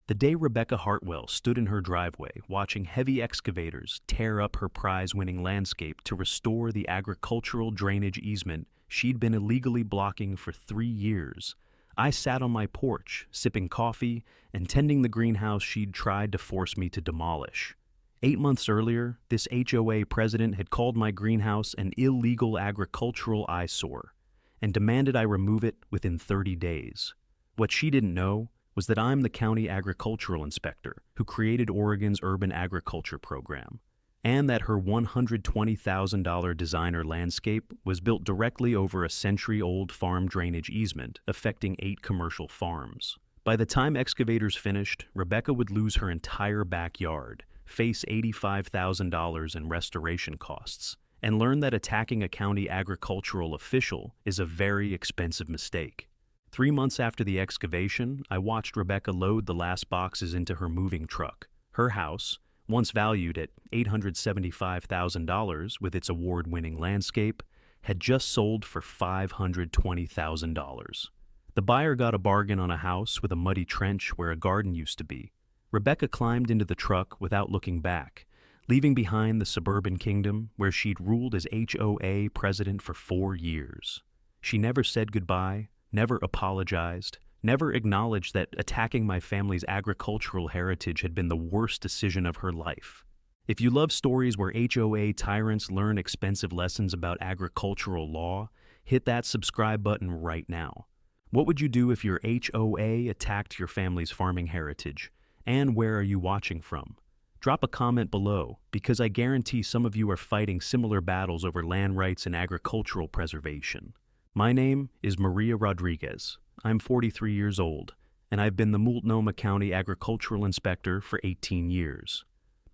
The day Rebecca Hartwell stood in her driveway watching heavy excavators tear up her prize-winning landscape to restore the agricultural drainage easement she'd been illegally blocking for 3 years, I sat on my porch, sipping coffee and tending the greenhouse she'd tried to force me to demolish. 8 months earlier, this HOA president had called my greenhouse an illegal agricultural eyesore and demanded I remove it within 30 days. What she didn't know was that I'm the county agricultural inspector who created Oregon's urban agriculture program, and that her $120,000 designer landscape was built directly over a century-old farm drainage easement affecting 8 commercial farms. By the time excavators finished, Rebecca would lose her entire backyard, face $85,000 in restoration costs, and learn that attacking a county agricultural official is a very expensive mistake. 3 months after the excavation, I watched Rebecca load the last boxes into her moving truck. Her house, once valued at $875,000 with its award-winning landscape, had just sold for $520,000. The buyer got a bargain on a house with a muddy trench where a garden used to be. Rebecca climbed into the truck without looking back, leaving behind the Suburban kingdom where she'd ruled as HOA president for 4 years. She never said goodbye, never apologized, never acknowledged that attacking my family's agricultural heritage had been the worst decision of her life. If you love stories where HOA tyrants learn expensive lessons about agricultural law, hit that subscribe button right now. What would you do if your HOA attacked your family's farming heritage? And where are you watching from? Drop a comment below, because I guarantee some of you are fighting similar battles over land rights and agricultural preservation. My name is Maria Rodriguez. I'm 43 years old, and I've been the Multnomah County Agricultural Inspector for 18 years.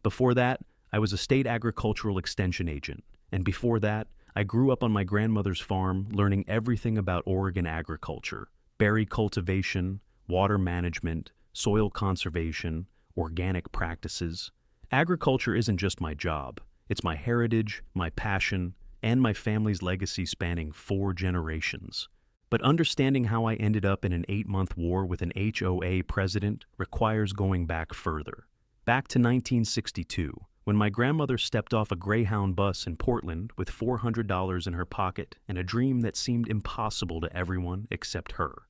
Before that, I was a state agricultural extension agent, and before that, I grew up on my grandmother's farm learning everything about Oregon agriculture, berry cultivation, water management, soil conservation, organic practices. Agriculture isn't just my job. It's my heritage, my passion, and my family's legacy spanning 4 generations. But understanding how I ended up in an 8-month war with an HOA president requires going back further. Back to 1962, when my grandmother stepped off a Greyhound bus in Portland with $400 in her pocket and a dream that seemed impossible to everyone except her.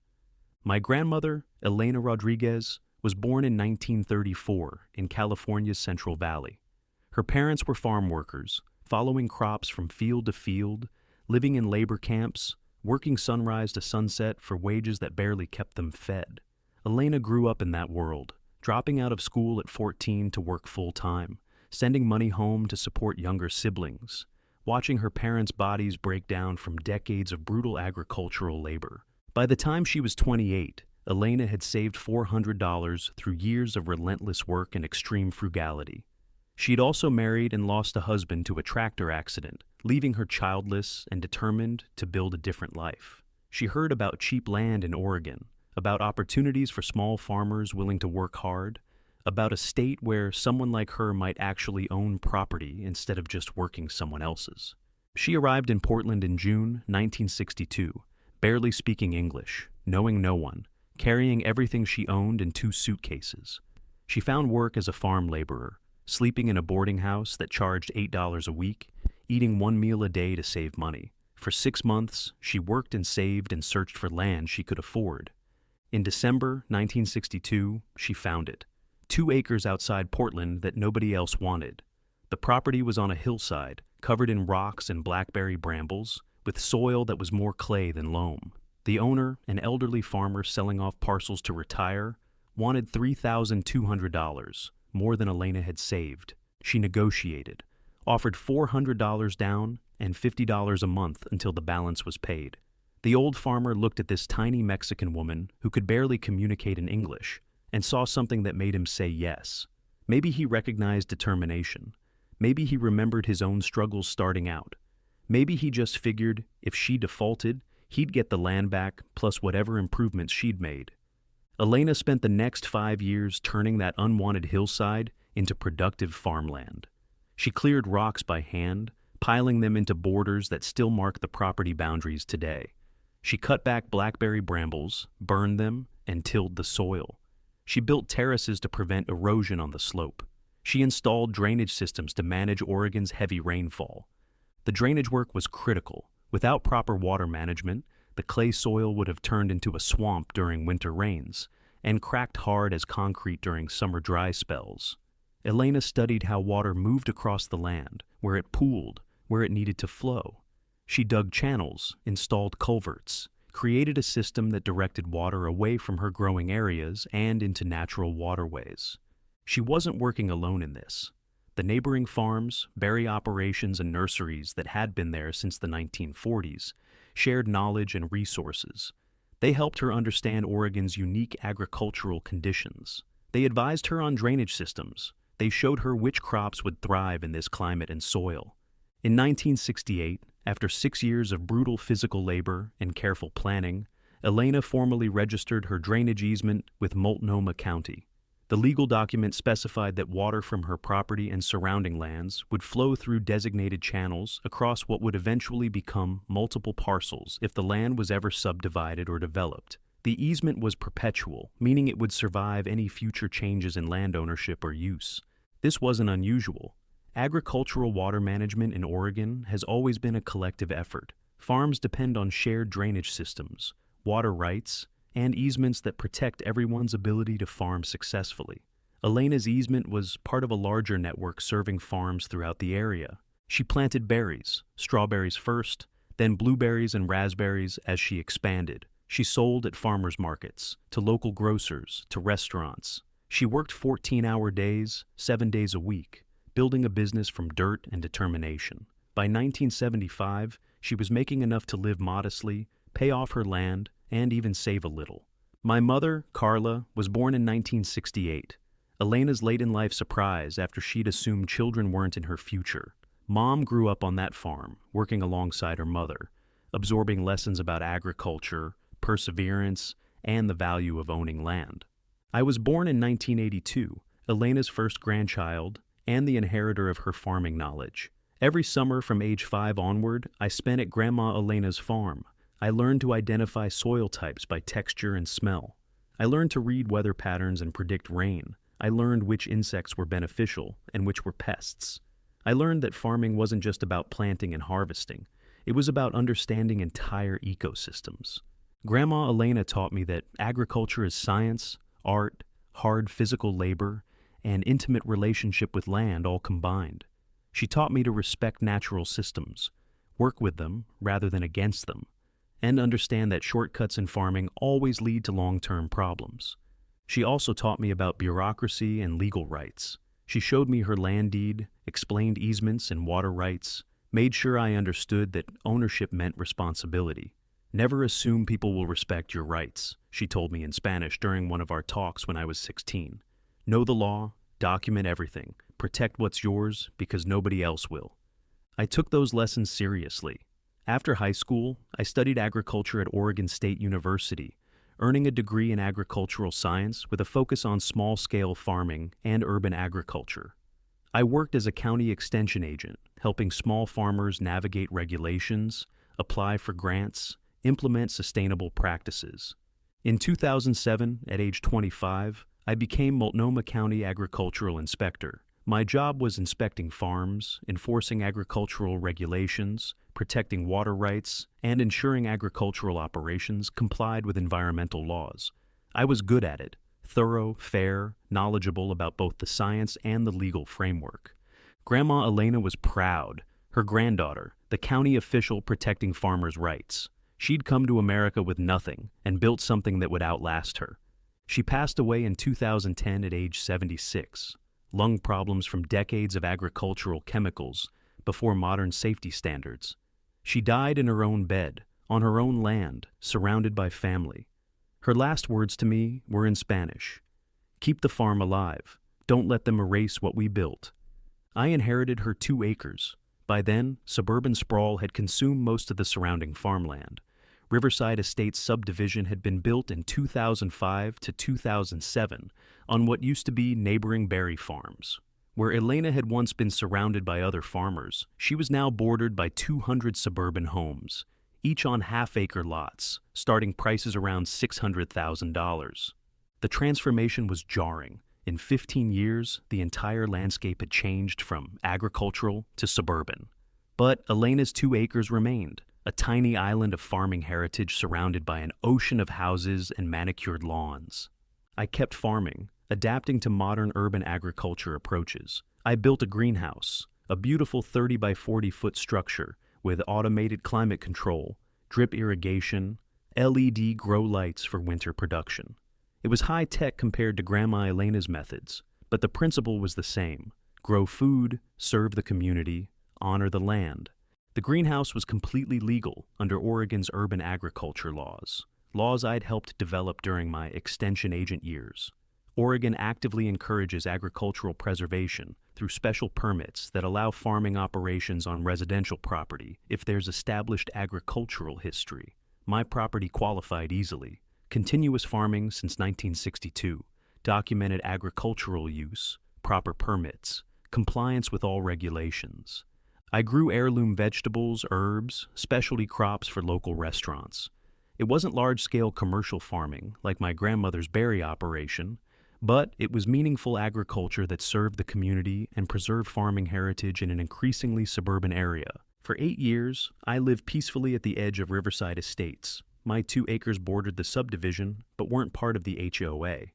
My grandmother, Elena Rodriguez, was born in 1934 in California's Central Valley. Her parents were farm workers, following crops from field to field, living in labor camps, working sunrise to sunset for wages that barely kept them fed. Elena grew up in that world, dropping out of school at 14 to work full-time, sending money home to support younger siblings, watching her parents' bodies break down from decades of brutal agricultural labor. By the time she was 28, Elena had saved $400 through years of relentless work and extreme frugality. She'd also married and lost a husband to a tractor accident, leaving her childless and determined to build a different life. She heard about cheap land in Oregon, about opportunities for small farmers willing to work hard, about a state where someone like her might actually own property instead of just working someone else's. She arrived in Portland in June 1962, barely speaking English, knowing no one, carrying everything she owned in 2 suitcases. She found work as a farm laborer, sleeping in a boarding house that charged $8 a week, eating 1 meal a day to save money. For 6 months, she worked and saved and searched for land she could afford. In December 1962, she found it. 2 acres outside Portland that nobody else wanted. The property was on a hillside, covered in rocks and blackberry brambles, with soil that was more clay than loam. The owner, an elderly farmer selling off parcels to retire, wanted $3,200, more than Elena had saved. She negotiated, offered $400 down and $50 a month until the balance was paid. The old farmer looked at this tiny Mexican woman who could barely communicate in English and saw something that made him say yes. Maybe he recognized determination. Maybe he remembered his own struggles starting out. Maybe he just figured if she defaulted, he'd get the land back plus whatever improvements she'd made. Elena spent the next 5 years turning that unwanted hillside into productive farmland. She cleared rocks by hand, piling them into borders that still mark the property boundaries today. She cut back blackberry brambles, burned them, and tilled the soil. She built terraces to prevent erosion on the slope. She installed drainage systems to manage Oregon's heavy rainfall. The drainage work was critical. Without proper water management, the clay soil would have turned into a swamp during winter rains and cracked hard as concrete during summer dry spells. Elena studied how water moved across the land, where it pooled, where it needed to flow. She dug channels, installed culverts, created a system that directed water away from her growing areas and into natural waterways. She wasn't working alone in this. The neighboring farms, berry operations, and nurseries that had been there since the 1940s shared knowledge and resources. They helped her understand Oregon's unique agricultural conditions. They advised her on drainage systems. They showed her which crops would thrive in this climate and soil. In 1968, after 6 years of brutal physical labor and careful planning, Elena formally registered her drainage easement with Multnomah County. The legal document specified that water from her property and surrounding lands would flow through designated channels across what would eventually become multiple parcels if the land was ever subdivided or developed. The easement was perpetual, meaning it would survive any future changes in land ownership or use. This wasn't unusual. Agricultural water management in Oregon has always been a collective effort. Farms depend on shared drainage systems, water rights, and easements that protect everyone's ability to farm successfully. Elena's easement was part of a larger network serving farms throughout the area. She planted berries, strawberries first, then blueberries and raspberries as she expanded. She sold at farmers markets, to local grocers, to restaurants. She worked 14-hour days, 7 days a week, building a business from dirt and determination. By 1975, she was making enough to live modestly, pay off her land, and even save a little. My mother, Carla, was born in 1968. Elena's late-in-life surprise after she'd assumed children weren't in her future. Mom grew up on that farm, working alongside her mother, absorbing lessons about agriculture, perseverance, and the value of owning land. I was born in 1982, Elena's first grandchild, and the inheritor of her farming knowledge. Every summer from age 5 onward, I spent at Grandma Elena's farm. I learned to identify soil types by texture and smell. I learned to read weather patterns and predict rain. I learned which insects were beneficial and which were pests. I learned that farming wasn't just about planting and harvesting. It was about understanding entire ecosystems. Grandma Elena taught me that agriculture is science, art, hard physical labor, and intimate relationship with land all combined. She taught me to respect natural systems, work with them rather than against them, and understand that shortcuts in farming always lead to long-term problems. She also taught me about bureaucracy and legal rights. She showed me her land deed, explained easements and water rights, made sure I understood that ownership meant responsibility. Never assume people will respect your rights, she told me in Spanish during one of our talks when I was 16. Know the law, document everything, protect what's yours because nobody else will. I took those lessons seriously. After high school, I studied agriculture at Oregon State University, earning a degree in agricultural science with a focus on small-scale farming and urban agriculture. I worked as a county extension agent, helping small farmers navigate regulations, apply for grants, implement sustainable practices. In 2007, at age 25, I became Multnomah County Agricultural Inspector. My job was inspecting farms, enforcing agricultural regulations, protecting water rights, and ensuring agricultural operations complied with environmental laws. I was good at it, thorough, fair, knowledgeable about both the science and the legal framework. Grandma Elena was proud, her granddaughter, the county official protecting farmers' rights. She'd come to America with nothing and built something that would outlast her. She passed away in 2010 at age 76. Lung problems from decades of agricultural chemicals before modern safety standards. She died in her own bed, on her own land, surrounded by family. Her last words to me were in Spanish. Keep the farm alive. Don't let them erase what we built. I inherited her 2 acres. By then, suburban sprawl had consumed most of the surrounding farmland. Riverside Estates subdivision had been built in 2005 to 2007 on what used to be neighboring berry farms. Where Elena had once been surrounded by other farmers, she was now bordered by 200 suburban homes, each on half-acre lots, starting prices around $600,000. The transformation was jarring. In 15 years, the entire landscape had changed from agricultural to suburban. But Elena's 2 acres remained, a tiny island of farming heritage surrounded by an ocean of houses and manicured lawns. I kept farming, adapting to modern urban agriculture approaches. I built a greenhouse, a beautiful 30 by 40 foot structure with automated climate control, drip irrigation, LED grow lights for winter production. It was high-tech compared to Grandma Elena's methods, but the principle was the same: grow food, serve the community, honor the land. The greenhouse was completely legal under Oregon's urban agriculture laws I'd helped develop during my extension agent years. Oregon actively encourages agricultural preservation through special permits that allow farming operations on residential property if there's established agricultural history. My property qualified easily. Continuous farming since 1962, documented agricultural use, proper permits, compliance with all regulations. I grew heirloom vegetables, herbs, specialty crops for local restaurants. It wasn't large-scale commercial farming like my grandmother's berry operation, but it was meaningful agriculture that served the community and preserved farming heritage in an increasingly suburban area. For 8 years, I lived peacefully at the edge of Riverside Estates. My 2 acres bordered the subdivision, but weren't part of the HOA.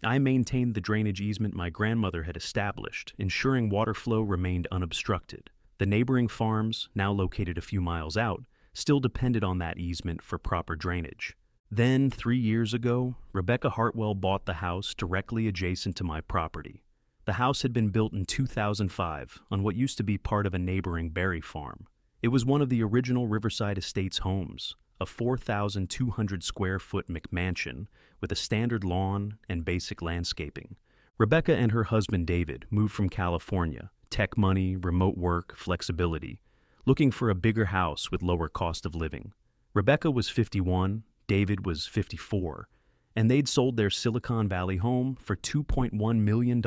I maintained the drainage easement my grandmother had established, ensuring water flow remained unobstructed. The neighboring farms, now located a few miles out, still depended on that easement for proper drainage. Then, 3 years ago, Rebecca Hartwell bought the house directly adjacent to my property. The house had been built in 2005 on what used to be part of a neighboring berry farm. It was one of the original Riverside Estates homes, a 4,200 square foot McMansion with a standard lawn and basic landscaping. Rebecca and her husband David moved from California, tech money, remote work, flexibility, looking for a bigger house with lower cost of living. Rebecca was 51, David was 54, and they'd sold their Silicon Valley home for $2.1 million,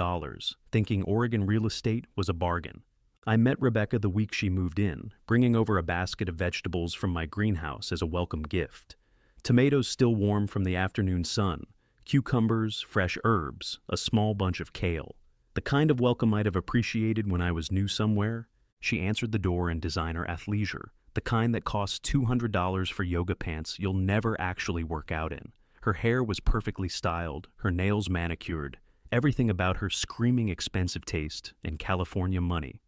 thinking Oregon real estate was a bargain. I met Rebecca the week she moved in, bringing over a basket of vegetables from my greenhouse as a welcome gift. Tomatoes still warm from the afternoon sun, cucumbers, fresh herbs, a small bunch of kale. The kind of welcome I'd have appreciated when I was new somewhere. She answered the door in designer athleisure, the kind that costs $200 for yoga pants you'll never actually work out in. Her hair was perfectly styled, her nails manicured, everything about her screaming expensive taste and California money.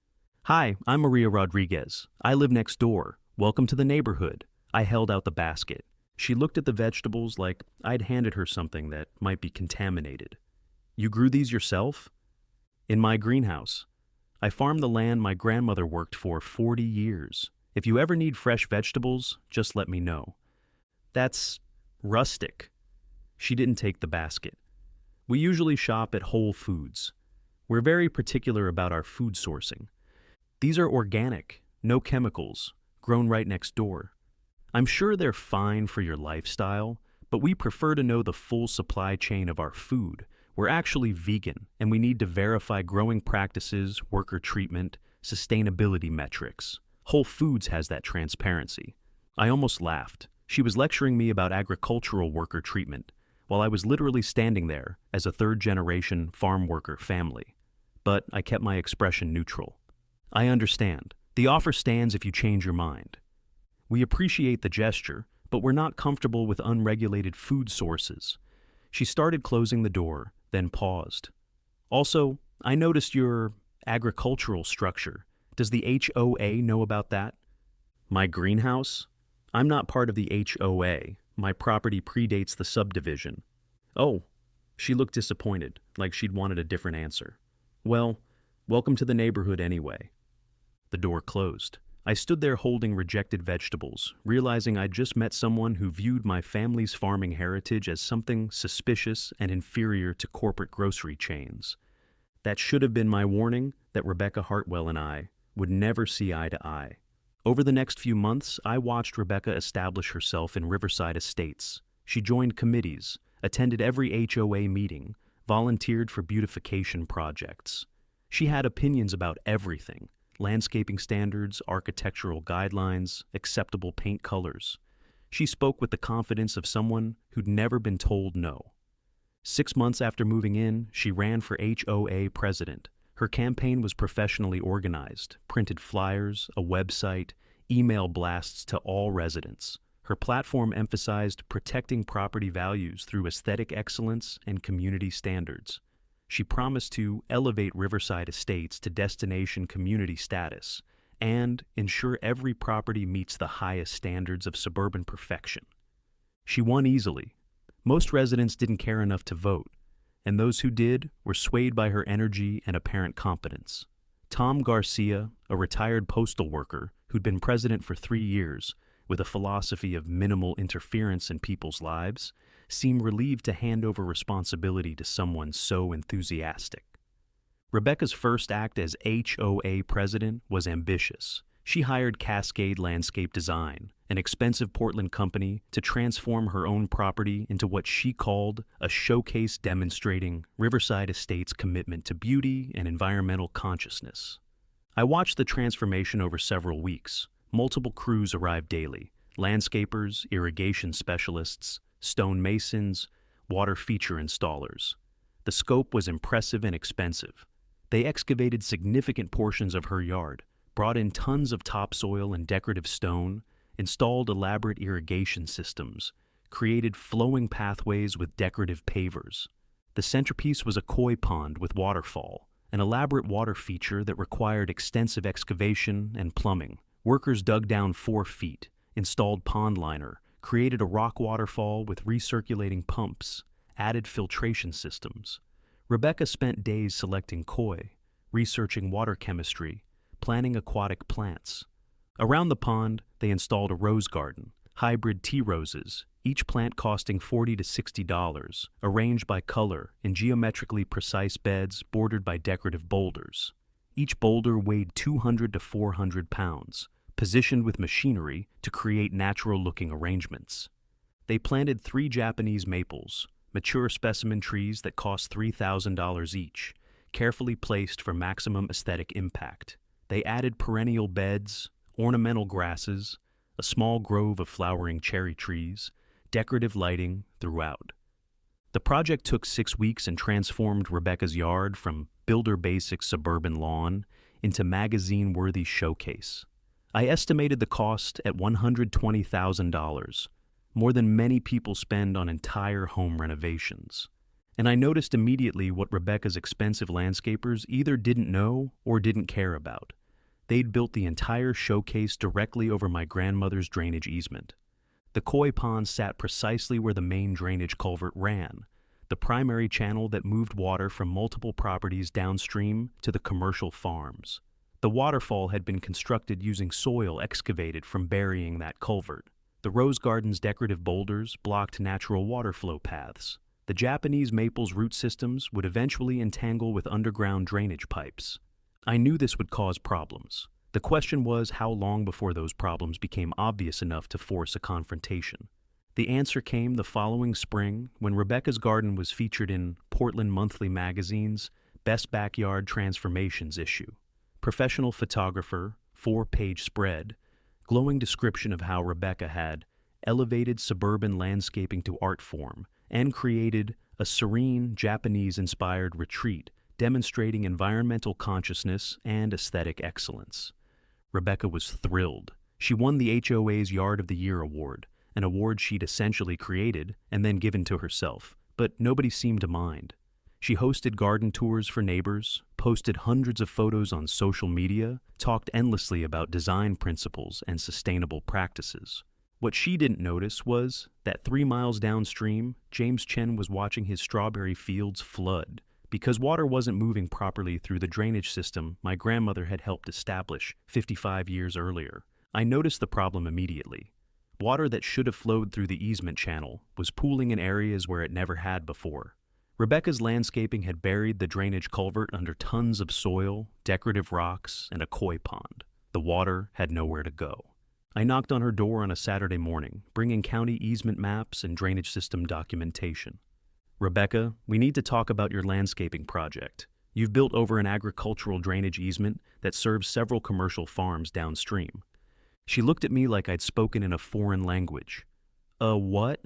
"Hi, I'm Maria Rodriguez. I live next door. Welcome to the neighborhood." I held out the basket. She looked at the vegetables like I'd handed her something that might be contaminated. "You grew these yourself?" "In my greenhouse. I farmed the land my grandmother worked for 40 years. If you ever need fresh vegetables, just let me know." "That's rustic." She didn't take the basket. "We usually shop at Whole Foods. We're very particular about our food sourcing. These are organic, no chemicals, grown right next door. I'm sure they're fine for your lifestyle, but we prefer to know the full supply chain of our food. We're actually vegan, and we need to verify growing practices, worker treatment, sustainability metrics. Whole Foods has that transparency." I almost laughed. She was lecturing me about agricultural worker treatment, while I was literally standing there as a third-generation farm worker family. But I kept my expression neutral. "I understand. The offer stands if you change your mind. We appreciate the gesture, but we're not comfortable with unregulated food sources." She started closing the door, then paused. "Also, I noticed your agricultural structure. Does the HOA know about that?" "My greenhouse? I'm not part of the HOA. My property predates the subdivision." "Oh." She looked disappointed, like she'd wanted a different answer. "Well, welcome to the neighborhood anyway." The door closed. I stood there holding rejected vegetables, realizing I'd just met someone who viewed my family's farming heritage as something suspicious and inferior to corporate grocery chains. That should have been my warning that Rebecca Hartwell and I would never see eye to eye. Over the next few months, I watched Rebecca establish herself in Riverside Estates. She joined committees, attended every HOA meeting, volunteered for beautification projects. She had opinions about everything: landscaping standards, architectural guidelines, acceptable paint colors. She spoke with the confidence of someone who'd never been told no. 6 months after moving in, she ran for HOA President. Her campaign was professionally organized, printed flyers, a website, email blasts to all residents. Her platform emphasized protecting property values through aesthetic excellence and community standards. She promised to elevate Riverside Estates to destination community status and ensure every property meets the highest standards of suburban perfection. She won easily. Most residents didn't care enough to vote, and those who did were swayed by her energy and apparent competence. Tom Garcia, a retired postal worker who'd been president for 3 years, with a philosophy of minimal interference in people's lives, seemed relieved to hand over responsibility to someone so enthusiastic. Rebecca's first act as HOA president was ambitious. She hired Cascade Landscape Design, an expensive Portland company, to transform her own property into what she called a showcase demonstrating Riverside Estates' commitment to beauty and environmental consciousness. I watched the transformation over several weeks. Multiple crews arrived daily: landscapers, irrigation specialists, stone masons, water feature installers. The scope was impressive and expensive. They excavated significant portions of her yard, brought in tons of topsoil and decorative stone, installed elaborate irrigation systems, created flowing pathways with decorative pavers. The centerpiece was a koi pond with waterfall, an elaborate water feature that required extensive excavation and plumbing. Workers dug down 4 feet, installed pond liner, created a rock waterfall with recirculating pumps, added filtration systems. Rebecca spent days selecting koi, researching water chemistry, planting aquatic plants. Around the pond, they installed a rose garden, hybrid tea roses, each plant costing $40 to $60, arranged by color in geometrically precise beds bordered by decorative boulders. Each boulder weighed 200 to 400 pounds, positioned with machinery to create natural-looking arrangements. They planted 3 Japanese maples, mature specimen trees that cost $3,000 each, carefully placed for maximum aesthetic impact. They added perennial beds, ornamental grasses, a small grove of flowering cherry trees, decorative lighting throughout. The project took 6 weeks and transformed Rebecca's yard from builder-basic suburban lawn into magazine-worthy showcase. I estimated the cost at $120,000, more than many people spend on entire home renovations. And I noticed immediately what Rebecca's expensive landscapers either didn't know or didn't care about. They'd built the entire showcase directly over my grandmother's drainage easement. The koi pond sat precisely where the main drainage culvert ran, the primary channel that moved water from multiple properties downstream to the commercial farms. The waterfall had been constructed using soil excavated from burying that culvert. The rose garden's decorative boulders blocked natural water flow paths. The Japanese maple's root systems would eventually entangle with underground drainage pipes. I knew this would cause problems. The question was how long before those problems became obvious enough to force a confrontation. The answer came the following spring when Rebecca's garden was featured in Portland Monthly Magazine's Best Backyard Transformations issue. Professional photographer, 4-page spread, glowing description of how Rebecca had elevated suburban landscaping to art form and created a serene, Japanese-inspired retreat demonstrating environmental consciousness and aesthetic excellence. Rebecca was thrilled. She won the HOA's Yard of the Year award, an award she'd essentially created and then given to herself, but nobody seemed to mind. She hosted garden tours for neighbors, posted hundreds of photos on social media, talked endlessly about design principles and sustainable practices. What she didn't notice was that 3 miles downstream, James Chen was watching his strawberry fields flood because water wasn't moving properly through the drainage system my grandmother had helped establish 55 years earlier. I noticed the problem immediately. Water that should have flowed through the easement channel was pooling in areas where it never had before. Rebecca's landscaping had buried the drainage culvert under tons of soil, decorative rocks, and a koi pond. The water had nowhere to go. I knocked on her door on a Saturday morning, bringing county easement maps and drainage system documentation. "Rebecca, we need to talk about your landscaping project. You've built over an agricultural drainage easement that serves several commercial farms downstream." She looked at me like I'd spoken in a foreign language. "A what?"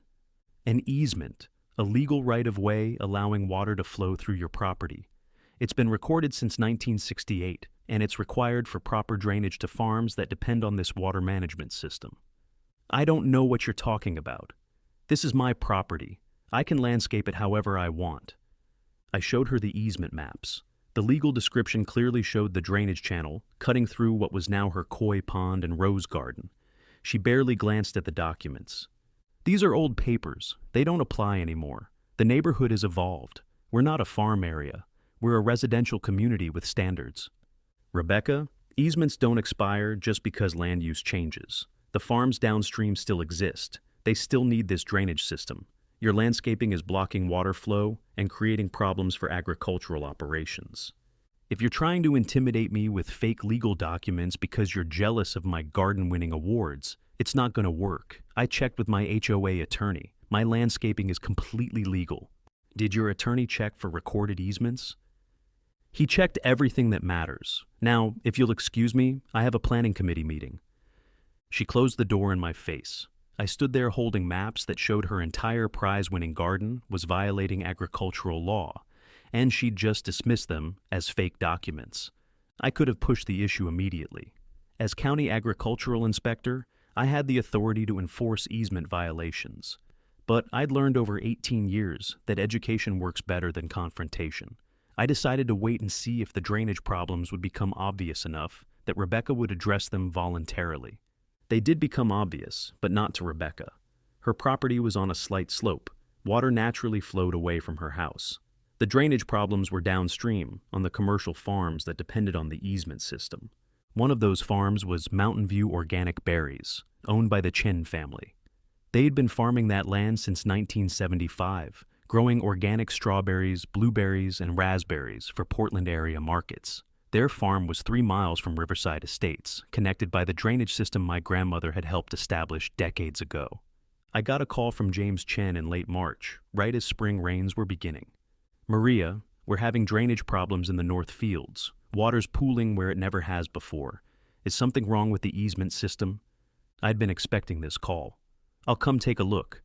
"An easement. a legal right-of-way allowing water to flow through your property. It's been recorded since 1968, and it's required for proper drainage to farms that depend on this water management system. I don't know what you're talking about. This is my property. I can landscape it however I want. I showed her the easement maps. The legal description clearly showed the drainage channel, cutting through what was now her koi pond and rose garden. She barely glanced at the documents. These are old papers. They don't apply anymore. The neighborhood has evolved. We're not a farm area. We're a residential community with standards. Rebecca, easements don't expire just because land use changes. The farms downstream still exist. They still need this drainage system. Your landscaping is blocking water flow and creating problems for agricultural operations. If you're trying to intimidate me with fake legal documents because you're jealous of my garden-winning awards, it's not going to work. I checked with my HOA attorney. My landscaping is completely legal. Did your attorney check for recorded easements? He checked everything that matters. Now, if you'll excuse me, I have a planning committee meeting. She closed the door in my face. I stood there holding maps that showed her entire prize-winning garden was violating agricultural law, and she'd just dismissed them as fake documents. I could have pushed the issue immediately. As county agricultural inspector, I had the authority to enforce easement violations. But I'd learned over 18 years that education works better than confrontation. I decided to wait and see if the drainage problems would become obvious enough that Rebecca would address them voluntarily. They did become obvious, but not to Rebecca. Her property was on a slight slope. Water naturally flowed away from her house. The drainage problems were downstream on the commercial farms that depended on the easement system. One of those farms was Mountain View Organic Berries, owned by the Chen family. They'd been farming that land since 1975, growing organic strawberries, blueberries, and raspberries for Portland area markets. Their farm was 3 miles from Riverside Estates, connected by the drainage system my grandmother had helped establish decades ago. I got a call from James Chen in late March, right as spring rains were beginning. "Maria, we're having drainage problems in the North Fields. Water's pooling where it never has before. Is something wrong with the easement system?" I'd been expecting this call. "I'll come take a look."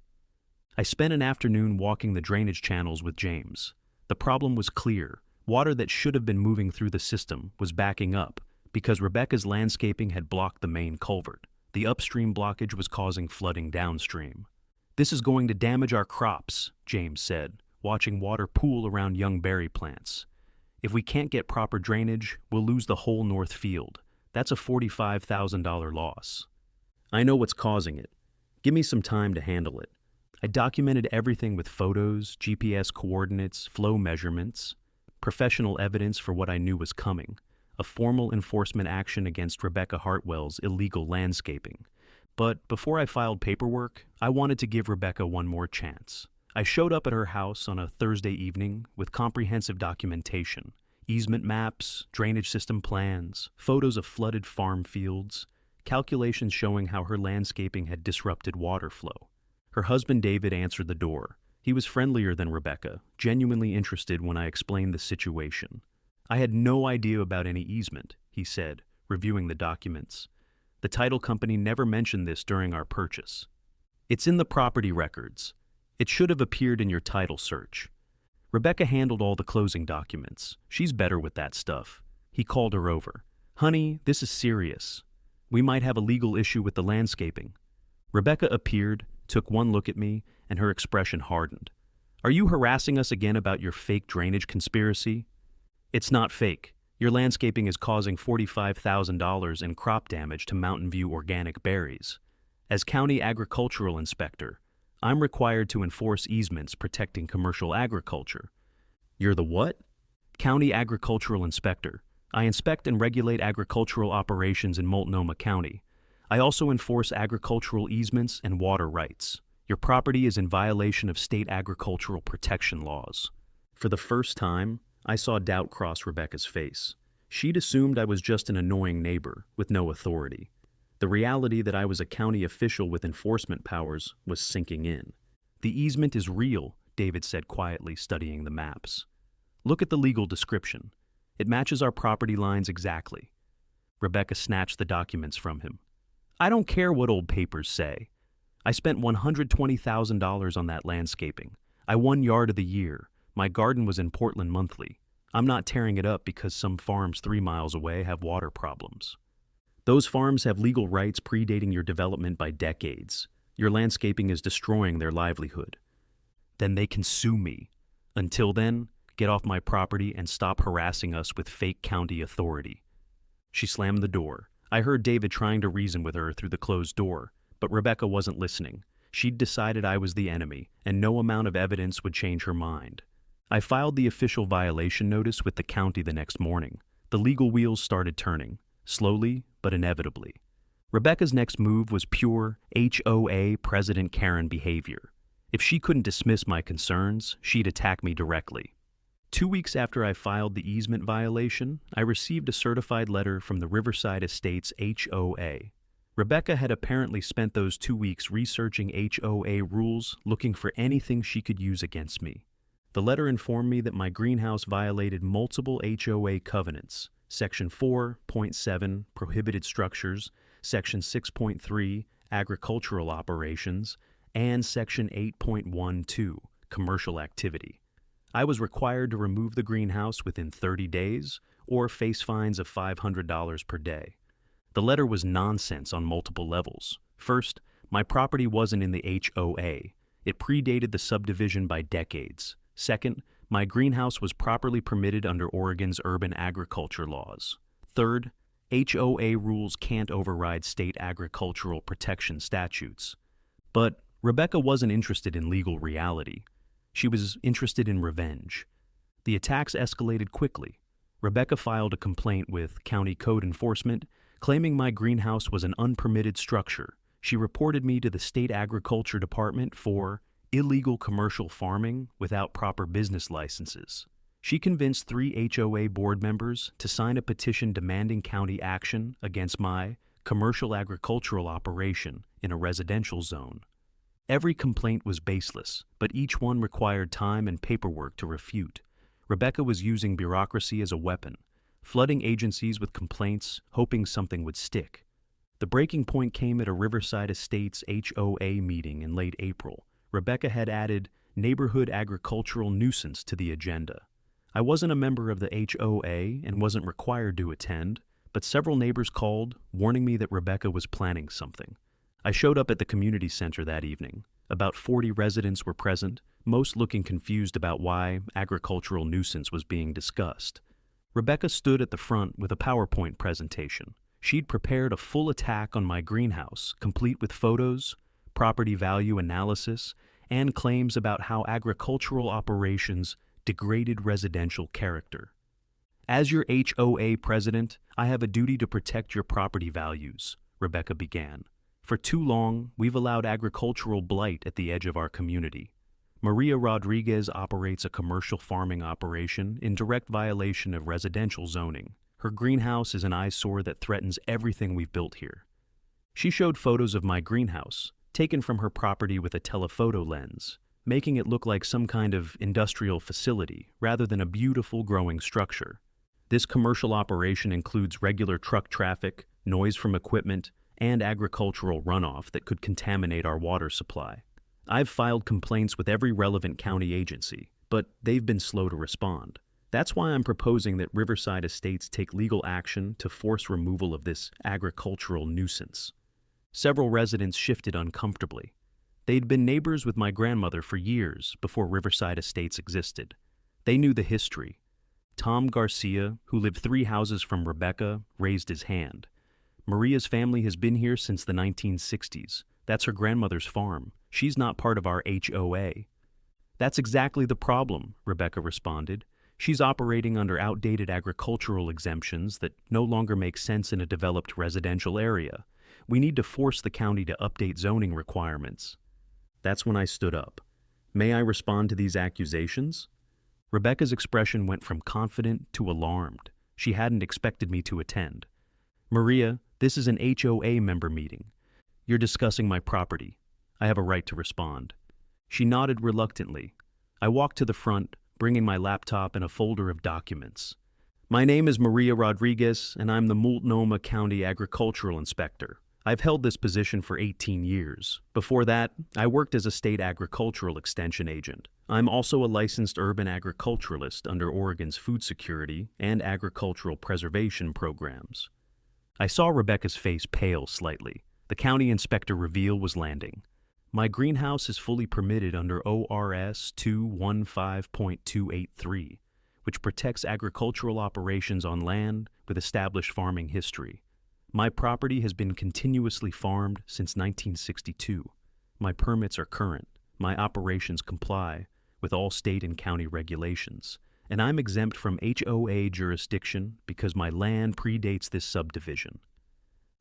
I spent an afternoon walking the drainage channels with James. The problem was clear. Water that should have been moving through the system was backing up because Rebecca's landscaping had blocked the main culvert. The upstream blockage was causing flooding downstream. "This is going to damage our crops," James said, watching water pool around young berry plants. "If we can't get proper drainage, we'll lose the whole North Field. That's a $45,000 loss." "I know what's causing it. Give me some time to handle it." I documented everything with photos, GPS coordinates, flow measurements, professional evidence for what I knew was coming, a formal enforcement action against Rebecca Hartwell's illegal landscaping. But before I filed paperwork, I wanted to give Rebecca one more chance. I showed up at her house on a Thursday evening with comprehensive documentation, easement maps, drainage system plans, photos of flooded farm fields, calculations showing how her landscaping had disrupted water flow. Her husband David answered the door. He was friendlier than Rebecca, genuinely interested when I explained the situation. "I had no idea about any easement," he said, reviewing the documents. "The title company never mentioned this during our purchase. It's in the property records. It should have appeared in your title search." Rebecca handled all the closing documents. She's better with that stuff. He called her over. "Honey, this is serious. We might have a legal issue with the landscaping." Rebecca appeared, took one look at me, and her expression hardened. "Are you harassing us again about your fake drainage conspiracy?" "It's not fake. Your landscaping is causing $45,000 in crop damage to Mountain View Organic Berries. As county agricultural inspector, I'm required to enforce easements protecting commercial agriculture." "You're the what?" "County agricultural inspector. I inspect and regulate agricultural operations in Multnomah County. I also enforce agricultural easements and water rights. Your property is in violation of state agricultural protection laws." For the first time, I saw doubt cross Rebecca's face. She'd assumed I was just an annoying neighbor with no authority. The reality that I was a county official with enforcement powers was sinking in. "The easement is real," David said quietly, studying the maps. "Look at the legal description. It matches our property lines exactly." Rebecca snatched the documents from him. "I don't care what old papers say. I spent $120,000 on that landscaping. I won Yard of the Year. My garden was in Portland Monthly. I'm not tearing it up because some farms 3 miles away have water problems. Those farms have legal rights predating your development by decades. Your landscaping is destroying their livelihood. Then they can sue me. Until then, get off my property and stop harassing us with fake county authority. She slammed the door. I heard David trying to reason with her through the closed door, but Rebecca wasn't listening. She'd decided I was the enemy, and no amount of evidence would change her mind. I filed the official violation notice with the county the next morning. The legal wheels started turning, slowly but inevitably. Rebecca's next move was pure HOA President Karen behavior. If she couldn't dismiss my concerns, she'd attack me directly. 2 weeks after I filed the easement violation, I received a certified letter from the Riverside Estates HOA. Rebecca had apparently spent those 2 weeks researching HOA rules, looking for anything she could use against me. The letter informed me that my greenhouse violated multiple HOA covenants, Section 4.7, Prohibited Structures, Section 6.3, Agricultural Operations, and Section 8.12, Commercial Activity. I was required to remove the greenhouse within 30 days or face fines of $500 per day. The letter was nonsense on multiple levels. First, my property wasn't in the HOA. It predated the subdivision by decades. Second, my greenhouse was properly permitted under Oregon's urban agriculture laws. Third, HOA rules can't override state agricultural protection statutes. But Rebecca wasn't interested in legal reality. She was interested in revenge. The attacks escalated quickly. Rebecca filed a complaint with county code enforcement, claiming my greenhouse was an unpermitted structure. She reported me to the state agriculture department for illegal commercial farming without proper business licenses. She convinced 3 HOA board members to sign a petition demanding county action against my commercial agricultural operation in a residential zone. Every complaint was baseless, but each one required time and paperwork to refute. Rebecca was using bureaucracy as a weapon, flooding agencies with complaints, hoping something would stick. The breaking point came at a Riverside Estates HOA meeting in late April. Rebecca had added neighborhood agricultural nuisance to the agenda. I wasn't a member of the HOA and wasn't required to attend, but several neighbors called, warning me that Rebecca was planning something. I showed up at the community center that evening. About 40 residents were present, most looking confused about why agricultural nuisance was being discussed. Rebecca stood at the front with a PowerPoint presentation. She'd prepared a full attack on my greenhouse, complete with photos, property value analysis, and claims about how agricultural operations degraded residential character. As your HOA president, I have a duty to protect your property values, Rebecca began. For too long, we've allowed agricultural blight at the edge of our community. Maria Rodriguez operates a commercial farming operation in direct violation of residential zoning. Her greenhouse is an eyesore that threatens everything we've built here. She showed photos of my greenhouse, taken from her property with a telephoto lens, making it look like some kind of industrial facility rather than a beautiful growing structure. This commercial operation includes regular truck traffic, noise from equipment, and agricultural runoff that could contaminate our water supply. I've filed complaints with every relevant county agency, but they've been slow to respond. That's why I'm proposing that Riverside Estates take legal action to force removal of this agricultural nuisance. Several residents shifted uncomfortably. They'd been neighbors with my grandmother for years before Riverside Estates existed. They knew the history. Tom Garcia, who lived 3 houses from Rebecca, raised his hand. Maria's family has been here since the 1960s. That's her grandmother's farm. She's not part of our HOA. That's exactly the problem, Rebecca responded. She's operating under outdated agricultural exemptions that no longer make sense in a developed residential area. We need to force the county to update zoning requirements. That's when I stood up. May I respond to these accusations? Rebecca's expression went from confident to alarmed. She hadn't expected me to attend. Maria, this is an HOA member meeting. You're discussing my property. I have a right to respond. She nodded reluctantly. I walked to the front, bringing my laptop and a folder of documents. My name is Maria Rodriguez, and I'm the Multnomah County Agricultural Inspector. I've held this position for 18 years. Before that, I worked as a state agricultural extension agent. I'm also a licensed urban agriculturalist under Oregon's food security and agricultural preservation programs. I saw Rebecca's face pale slightly. The county inspector reveal was landing. My greenhouse is fully permitted under ORS 215.283, which protects agricultural operations on land with established farming history. My property has been continuously farmed since 1962. My permits are current. My operations comply with all state and county regulations, and I'm exempt from HOA jurisdiction because my land predates this subdivision.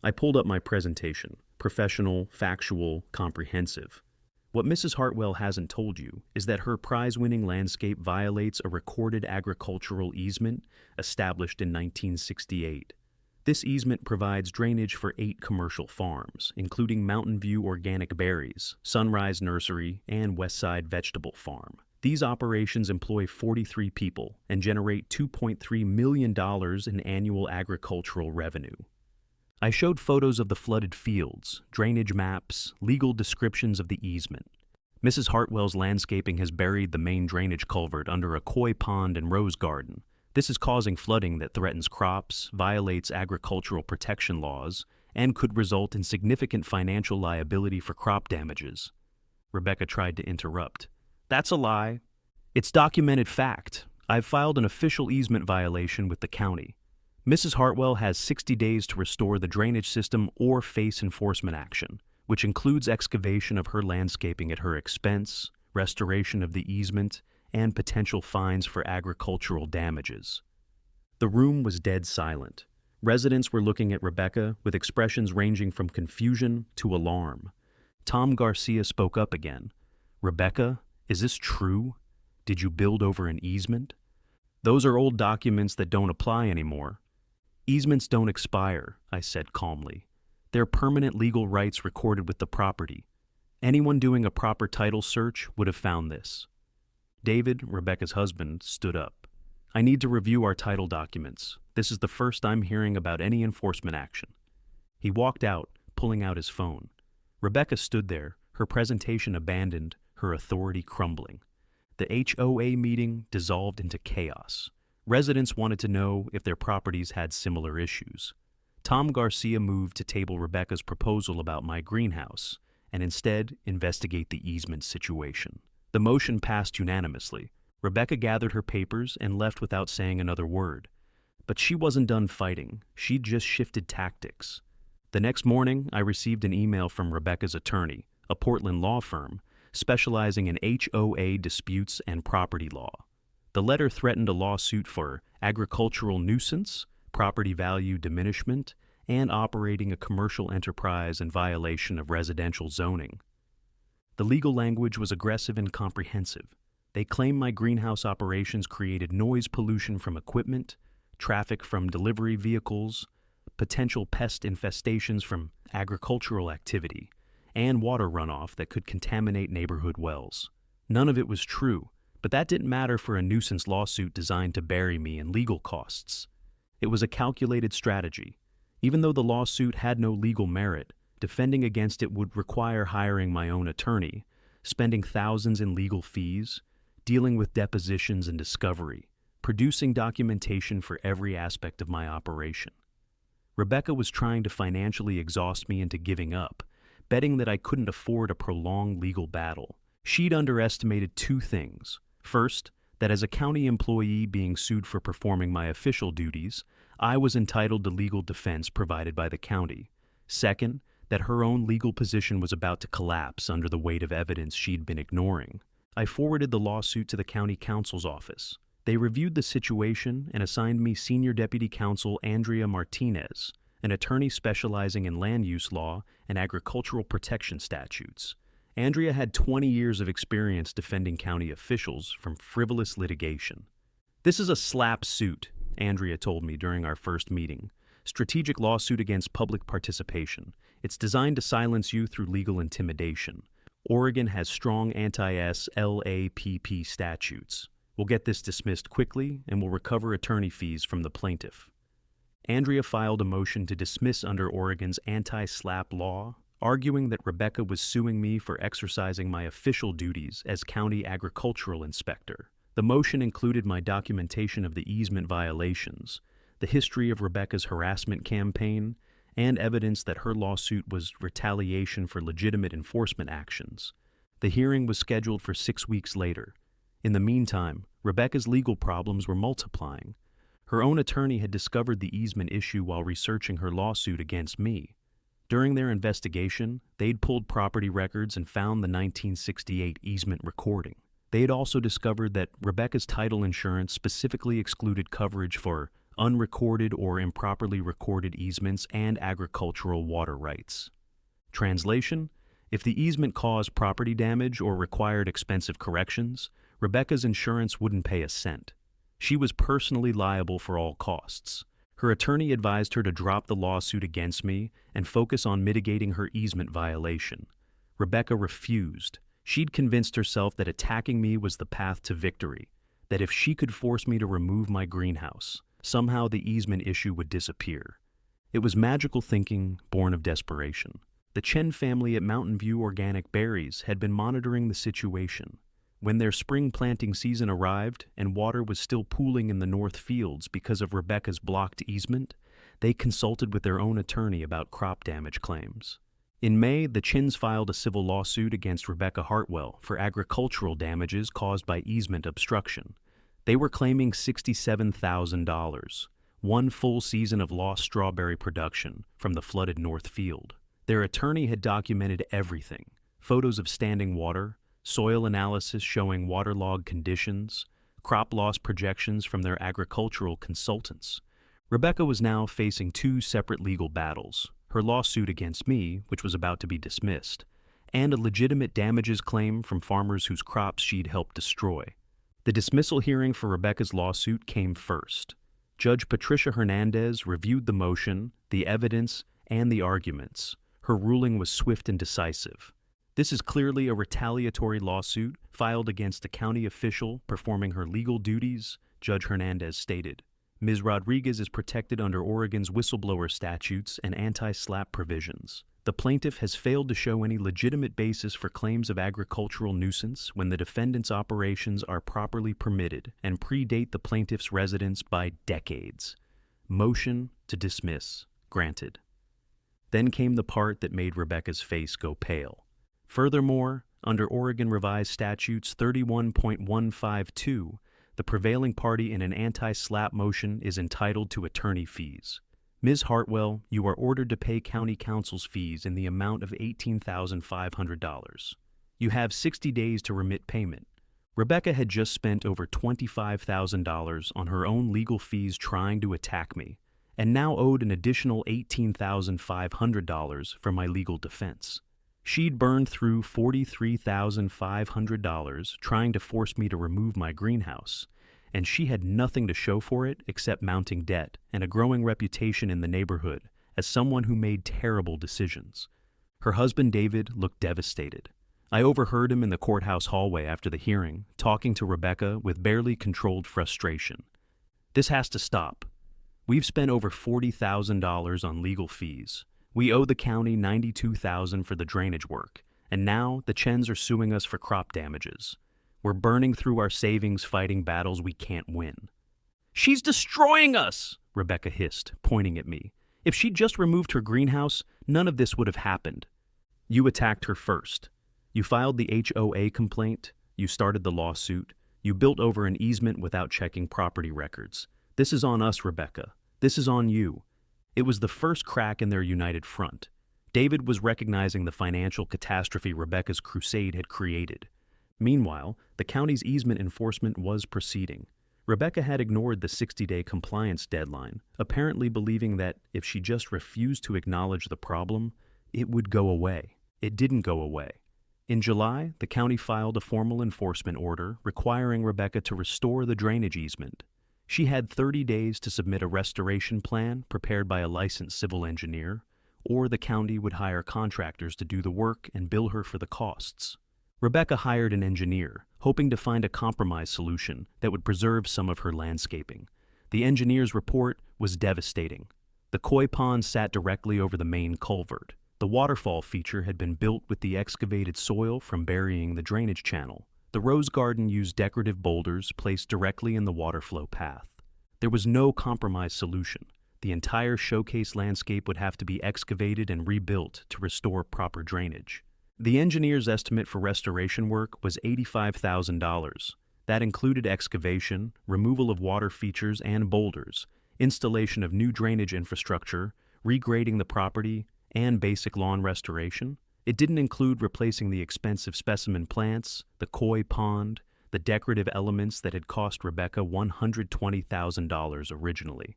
I pulled up my presentation, professional, factual, comprehensive. What Mrs. Hartwell hasn't told you is that her prize-winning landscape violates a recorded agricultural easement established in 1968. This easement provides drainage for 8 commercial farms, including Mountain View Organic Berries, Sunrise Nursery, and Westside Vegetable Farm. These operations employ 43 people and generate $2.3 million in annual agricultural revenue. I showed photos of the flooded fields, drainage maps, legal descriptions of the easement. Mrs. Hartwell's landscaping has buried the main drainage culvert under a koi pond and rose garden. This is causing flooding that threatens crops, violates agricultural protection laws, and could result in significant financial liability for crop damages. Rebecca tried to interrupt. That's a lie. It's documented fact. I've filed an official easement violation with the county. Mrs. Hartwell has 60 days to restore the drainage system or face enforcement action, which includes excavation of her landscaping at her expense, restoration of the easement, and potential fines for agricultural damages. The room was dead silent. Residents were looking at Rebecca with expressions ranging from confusion to alarm. Tom Garcia spoke up again. "Rebecca, is this true? Did you build over an easement?" "Those are old documents that don't apply anymore." "Easements don't expire," I said calmly. "They're permanent legal rights recorded with the property. Anyone doing a proper title search would have found this." David, Rebecca's husband, stood up. "I need to review our title documents. This is the first I'm hearing about any enforcement action." He walked out, pulling out his phone. Rebecca stood there, her presentation abandoned, her authority crumbling. The HOA meeting dissolved into chaos. Residents wanted to know if their properties had similar issues. Tom Garcia moved to table Rebecca's proposal about my greenhouse and instead investigate the easement situation. The motion passed unanimously. Rebecca gathered her papers and left without saying another word. But she wasn't done fighting. She'd just shifted tactics. The next morning, I received an email from Rebecca's attorney, a Portland law firm, specializing in HOA disputes and property law. The letter threatened a lawsuit for agricultural nuisance, property value diminishment, and operating a commercial enterprise in violation of residential zoning. The legal language was aggressive and comprehensive. They claimed my greenhouse operations created noise pollution from equipment, traffic from delivery vehicles, potential pest infestations from agricultural activity, and water runoff that could contaminate neighborhood wells. None of it was true, but that didn't matter for a nuisance lawsuit designed to bury me in legal costs. It was a calculated strategy. Even though the lawsuit had no legal merit, defending against it would require hiring my own attorney, spending thousands in legal fees, dealing with depositions and discovery, producing documentation for every aspect of my operation. Rebecca was trying to financially exhaust me into giving up, betting that I couldn't afford a prolonged legal battle. She'd underestimated 2 things. First, that as a county employee being sued for performing my official duties, I was entitled to legal defense provided by the county. Second, that her own legal position was about to collapse under the weight of evidence she'd been ignoring. I forwarded the lawsuit to the county counsel's office. They reviewed the situation and assigned me Senior Deputy Counsel Andrea Martinez, an attorney specializing in land use law and agricultural protection statutes. Andrea had 20 years of experience defending county officials from frivolous litigation. "This is a slap suit," Andrea told me during our first meeting. "Strategic lawsuit against public participation. It's designed to silence you through legal intimidation. Oregon has strong anti-SLAPP statutes. We'll get this dismissed quickly and we'll recover attorney fees from the plaintiff." Andrea filed a motion to dismiss under Oregon's anti-SLAPP law, arguing that Rebecca was suing me for exercising my official duties as county agricultural inspector. The motion included my documentation of the easement violations, the history of Rebecca's harassment campaign, and evidence that her lawsuit was retaliation for legitimate enforcement actions. The hearing was scheduled for 6 weeks later. In the meantime, Rebecca's legal problems were multiplying. Her own attorney had discovered the easement issue while researching her lawsuit against me. During their investigation, they'd pulled property records and found the 1968 easement recording. They had also discovered that Rebecca's title insurance specifically excluded coverage for unrecorded or improperly recorded easements and agricultural water rights. Translation: if the easement caused property damage or required expensive corrections, Rebecca's insurance wouldn't pay a cent. She was personally liable for all costs. Her attorney advised her to drop the lawsuit against me and focus on mitigating her easement violation. Rebecca refused. She'd convinced herself that attacking me was the path to victory, that if she could force me to remove my greenhouse, somehow the easement issue would disappear. It was magical thinking born of desperation. The Chen family at Mountain View Organic Berries had been monitoring the situation. When their spring planting season arrived and water was still pooling in the north fields because of Rebecca's blocked easement, they consulted with their own attorney about crop damage claims. In May, the Chins filed a civil lawsuit against Rebecca Hartwell for agricultural damages caused by easement obstruction. They were claiming $67,000, one full season of lost strawberry production from the flooded north field. Their attorney had documented everything: photos of standing water, soil analysis showing waterlogged conditions, crop loss projections from their agricultural consultants. Rebecca was now facing two separate legal battles: her lawsuit against me, which was about to be dismissed, and a legitimate damages claim from farmers whose crops she'd helped destroy. The dismissal hearing for Rebecca's lawsuit came first. Judge Patricia Hernandez reviewed the motion, the evidence, and the arguments. Her ruling was swift and decisive. This is clearly a retaliatory lawsuit filed against a county official performing her legal duties, Judge Hernandez stated. Ms. Rodriguez is protected under Oregon's whistleblower statutes and anti-SLAPP provisions. The plaintiff has failed to show any legitimate basis for claims of agricultural nuisance when the defendant's operations are properly permitted and predate the plaintiff's residence by decades. Motion to dismiss granted. Then came the part that made Rebecca's face go pale. Furthermore, under Oregon Revised Statutes 31.152, the prevailing party in an anti-SLAPP motion is entitled to attorney fees. Ms. Hartwell, you are ordered to pay county council's fees in the amount of $18,500. You have 60 days to remit payment. Rebecca had just spent over $25,000 on her own legal fees trying to attack me, and now owed an additional $18,500 for my legal defense. She'd burned through $43,500 trying to force me to remove my greenhouse, and she had nothing to show for it except mounting debt and a growing reputation in the neighborhood as someone who made terrible decisions. Her husband David looked devastated. I overheard him in the courthouse hallway after the hearing, talking to Rebecca with barely controlled frustration. This has to stop. We've spent over $40,000 on legal fees. We owe the county $92,000 for the drainage work, and now the Chens are suing us for crop damages. We're burning through our savings fighting battles we can't win. She's destroying us, Rebecca hissed, pointing at me. If she'd just removed her greenhouse, none of this would have happened. You attacked her first. You filed the HOA complaint. You started the lawsuit. You built over an easement without checking property records. This is on us, Rebecca. This is on you. It was the first crack in their united front. David was recognizing the financial catastrophe Rebecca's crusade had created. Meanwhile, the county's easement enforcement was proceeding. Rebecca had ignored the 60-day compliance deadline, apparently believing that if she just refused to acknowledge the problem, it would go away. It didn't go away. In July, the county filed a formal enforcement order requiring Rebecca to restore the drainage easement. She had 30 days to submit a restoration plan prepared by a licensed civil engineer, or the county would hire contractors to do the work and bill her for the costs. Rebecca hired an engineer, hoping to find a compromise solution that would preserve some of her landscaping. The engineer's report was devastating. The koi pond sat directly over the main culvert. The waterfall feature had been built with the excavated soil from burying the drainage channel. The rose garden used decorative boulders placed directly in the water flow path. There was no compromise solution. The entire showcase landscape would have to be excavated and rebuilt to restore proper drainage. The engineer's estimate for restoration work was $85,000. That included excavation, removal of water features and boulders, installation of new drainage infrastructure, regrading the property, and basic lawn restoration. It didn't include replacing the expensive specimen plants, the koi pond, the decorative elements that had cost Rebecca $120,000 originally.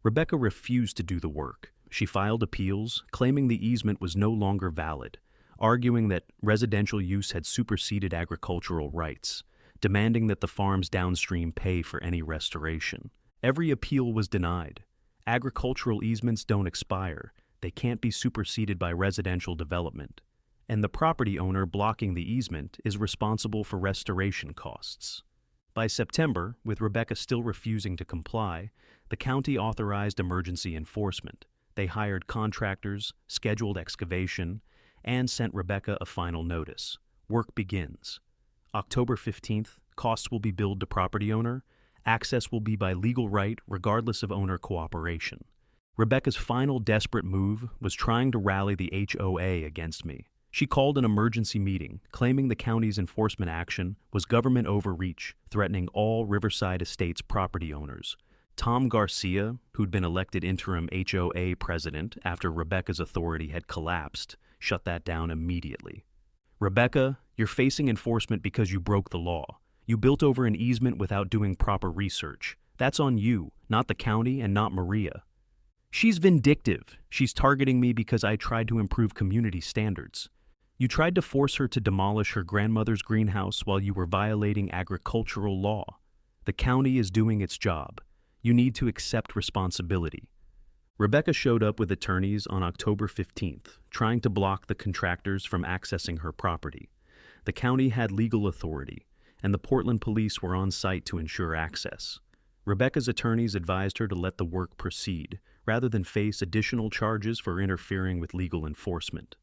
Rebecca refused to do the work. She filed appeals, claiming the easement was no longer valid, arguing that residential use had superseded agricultural rights, demanding that the farms downstream pay for any restoration. Every appeal was denied. Agricultural easements don't expire. They can't be superseded by residential development. And the property owner blocking the easement is responsible for restoration costs. By September, with Rebecca still refusing to comply, the county authorized emergency enforcement. They hired contractors, scheduled excavation, and sent Rebecca a final notice. Work begins. October 15th, costs will be billed to property owner. Access will be by legal right, regardless of owner cooperation. Rebecca's final desperate move was trying to rally the HOA against me. She called an emergency meeting, claiming the county's enforcement action was government overreach, threatening all Riverside Estates property owners. Tom Garcia, who'd been elected interim HOA president after Rebecca's authority had collapsed, shut that down immediately. Rebecca, you're facing enforcement because you broke the law. You built over an easement without doing proper research. That's on you, not the county and not Maria. She's vindictive. She's targeting me because I tried to improve community standards. You tried to force her to demolish her grandmother's greenhouse while you were violating agricultural law. The county is doing its job. You need to accept responsibility. Rebecca showed up with attorneys on October 15th, trying to block the contractors from accessing her property. The county had legal authority, and the Portland police were on site to ensure access. Rebecca's attorneys advised her to let the work proceed, rather than face additional charges for interfering with legal enforcement.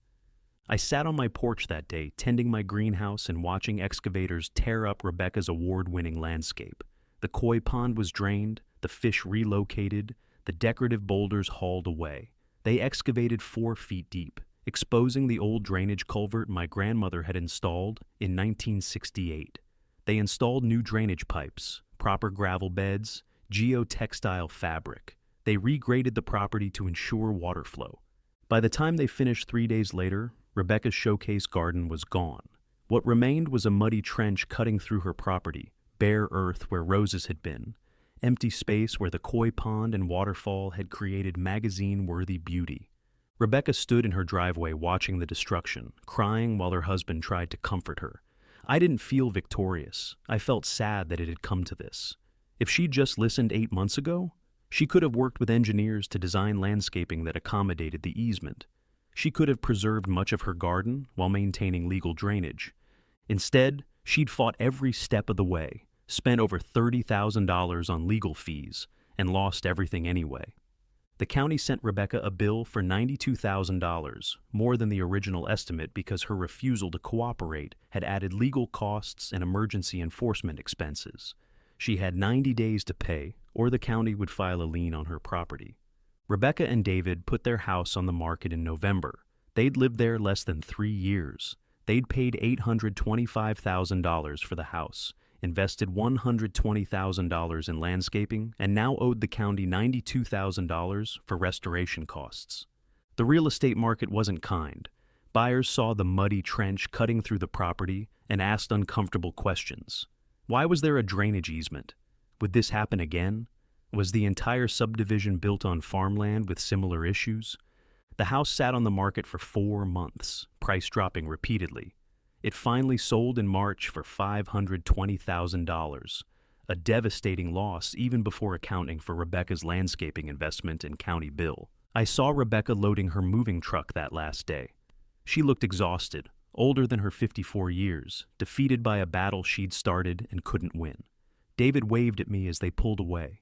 I sat on my porch that day, tending my greenhouse and watching excavators tear up Rebecca's award-winning landscape. The koi pond was drained, the fish relocated, the decorative boulders hauled away. They excavated 4 feet deep, exposing the old drainage culvert my grandmother had installed in 1968. They installed new drainage pipes, proper gravel beds, geotextile fabric. They regraded the property to ensure water flow. By the time they finished 3 days later, Rebecca's showcase garden was gone. What remained was a muddy trench cutting through her property, bare earth where roses had been, empty space where the koi pond and waterfall had created magazine-worthy beauty. Rebecca stood in her driveway watching the destruction, crying while her husband tried to comfort her. I didn't feel victorious. I felt sad that it had come to this. If she'd just listened 8 months ago, she could have worked with engineers to design landscaping that accommodated the easement. She could have preserved much of her garden while maintaining legal drainage. Instead, she'd fought every step of the way, spent over $30,000 on legal fees, and lost everything anyway. The county sent Rebecca a bill for $92,000, more than the original estimate because her refusal to cooperate had added legal costs and emergency enforcement expenses. She had 90 days to pay, or the county would file a lien on her property. Rebecca and David put their house on the market in November. They'd lived there less than 3 years. They'd paid $825,000 for the house, invested $120,000 in landscaping, and now owed the county $92,000 for restoration costs. The real estate market wasn't kind. Buyers saw the muddy trench cutting through the property and asked uncomfortable questions. Why was there a drainage easement? Would this happen again? Was the entire subdivision built on farmland with similar issues? The house sat on the market for 4 months, price dropping repeatedly. It finally sold in March for $520,000, a devastating loss even before accounting for Rebecca's landscaping investment and county bill. I saw Rebecca loading her moving truck that last day. She looked exhausted, older than her 54 years, defeated by a battle she'd started and couldn't win. David waved at me as they pulled away.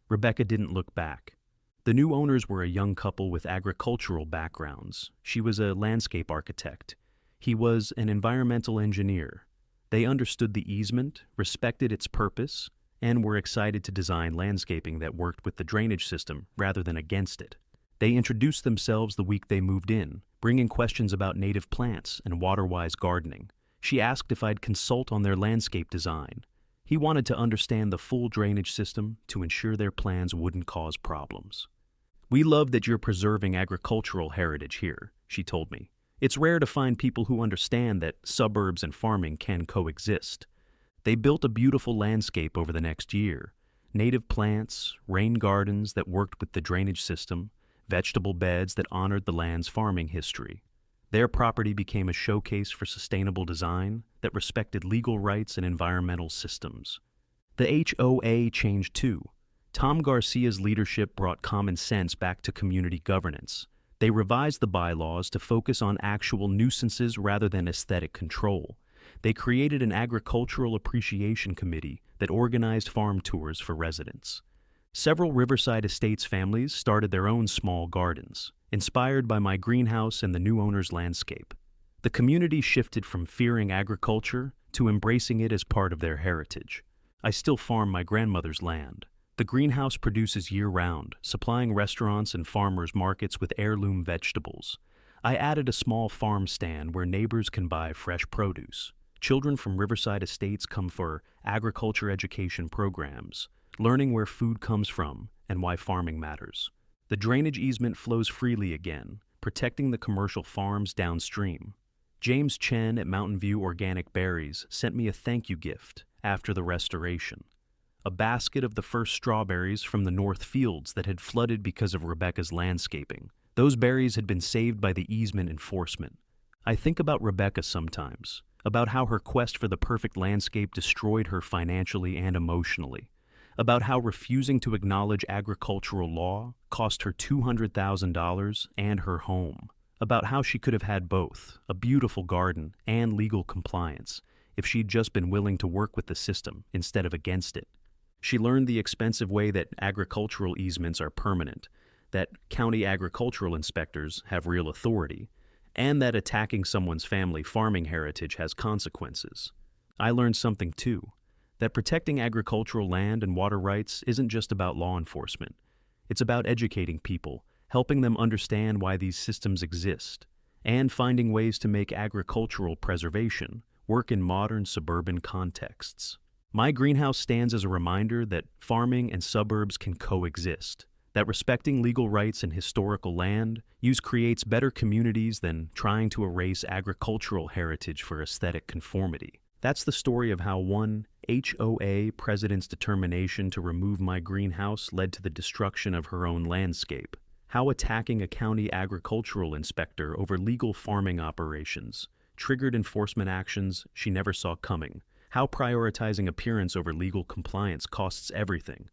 Rebecca didn't look back. The new owners were a young couple with agricultural backgrounds. She was a landscape architect. He was an environmental engineer. They understood the easement, respected its purpose, and were excited to design landscaping that worked with the drainage system rather than against it. They introduced themselves the week they moved in, bringing questions about native plants and water-wise gardening. She asked if I'd consult on their landscape design. He wanted to understand the full drainage system to ensure their plans wouldn't cause problems. "We love that you're preserving agricultural heritage here," she told me. "It's rare to find people who understand that suburbs and farming can coexist." They built a beautiful landscape over the next year. Native plants, rain gardens that worked with the drainage system, vegetable beds that honored the land's farming history. Their property became a showcase for sustainable design that respected legal rights and environmental systems. The HOA changed too. Tom Garcia's leadership brought common sense back to community governance. They revised the bylaws to focus on actual nuisances rather than aesthetic control. They created an agricultural appreciation committee that organized farm tours for residents. Several Riverside Estates families started their own small gardens, inspired by my greenhouse and the new owner's landscape. The community shifted from fearing agriculture to embracing it as part of their heritage. I still farm my grandmother's land. The greenhouse produces year-round, supplying restaurants and farmers markets with heirloom vegetables. I added a small farm stand where neighbors can buy fresh produce. Children from Riverside Estates come for agriculture education programs, learning where food comes from and why farming matters. The drainage easement flows freely again, protecting the commercial farms downstream. James Chen at Mountain View Organic Berries sent me a thank you gift after the restoration. A basket of the first strawberries from the North Fields that had flooded because of Rebecca's landscaping. Those berries had been saved by the easement enforcement. I think about Rebecca sometimes, about how her quest for the perfect landscape destroyed her financially and emotionally, about how refusing to acknowledge agricultural law cost her $200,000 and her home, about how she could have had both, a beautiful garden and legal compliance, if she'd just been willing to work with the system instead of against it. She learned the expensive way that agricultural easements are permanent, that county agricultural inspectors have real authority, and that attacking someone's family farming heritage has consequences. I learned something too, that protecting agricultural land and water rights isn't just about law enforcement. It's about educating people, helping them understand why these systems exist, and finding ways to make agricultural preservation work in modern suburban contexts. My greenhouse stands as a reminder that farming and suburbs can coexist, that respecting legal rights and historical land use creates better communities than trying to erase agricultural heritage for aesthetic conformity. That's the story of how one HOA president's determination to remove my greenhouse led to the destruction of her own landscape, how attacking a county agricultural inspector over legal farming operations triggered enforcement actions she never saw coming, how prioritizing appearance over legal compliance costs everything.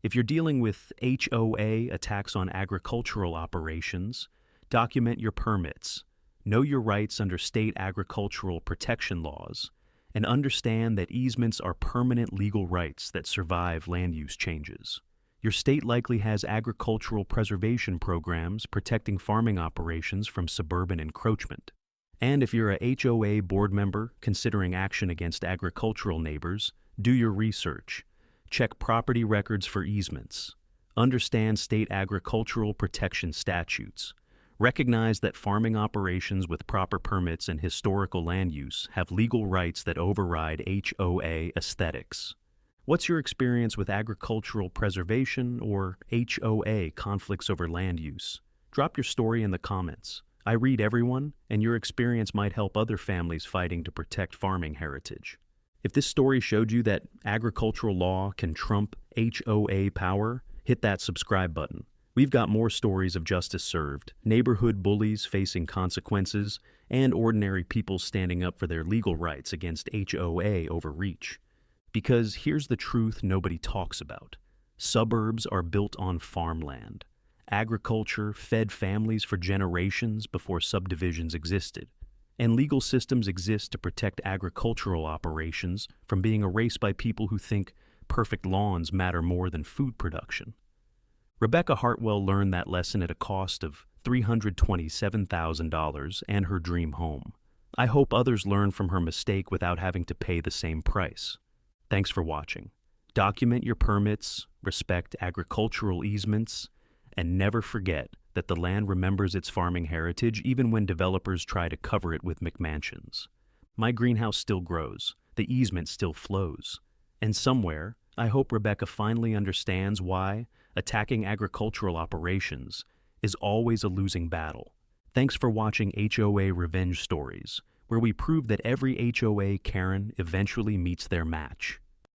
If you're dealing with HOA attacks on agricultural operations, document your permits, know your rights under state agricultural protection laws, and understand that easements are permanent legal rights that survive land use changes. Your state likely has agricultural preservation programs protecting farming operations from suburban encroachment. And if you're a HOA board member considering action against agricultural neighbors, do your research. Check property records for easements. Understand state agricultural protection statutes. Recognize that farming operations with proper permits and historical land use have legal rights that override HOA aesthetics. What's your experience with agricultural preservation or HOA conflicts over land use? Drop your story in the comments. I read everyone, and your experience might help other families fighting to protect farming heritage. If this story showed you that agricultural law can trump HOA power, hit that subscribe button. We've got more stories of justice served, neighborhood bullies facing consequences, and ordinary people standing up for their legal rights against HOA overreach. Because here's the truth nobody talks about. Suburbs are built on farmland. Agriculture fed families for generations before subdivisions existed. And legal systems exist to protect agricultural operations from being erased by people who think perfect lawns matter more than food production. Rebecca Hartwell learned that lesson at a cost of $327,000 and her dream home. I hope others learn from her mistake without having to pay the same price. Thanks for watching. Document your permits, respect agricultural easements, and never forget that the land remembers its farming heritage even when developers try to cover it with McMansions. My greenhouse still grows, the easement still flows, and somewhere, I hope Rebecca finally understands why attacking agricultural operations is always a losing battle. Thanks for watching HOA Revenge Stories, where we prove that every HOA Karen eventually meets their match.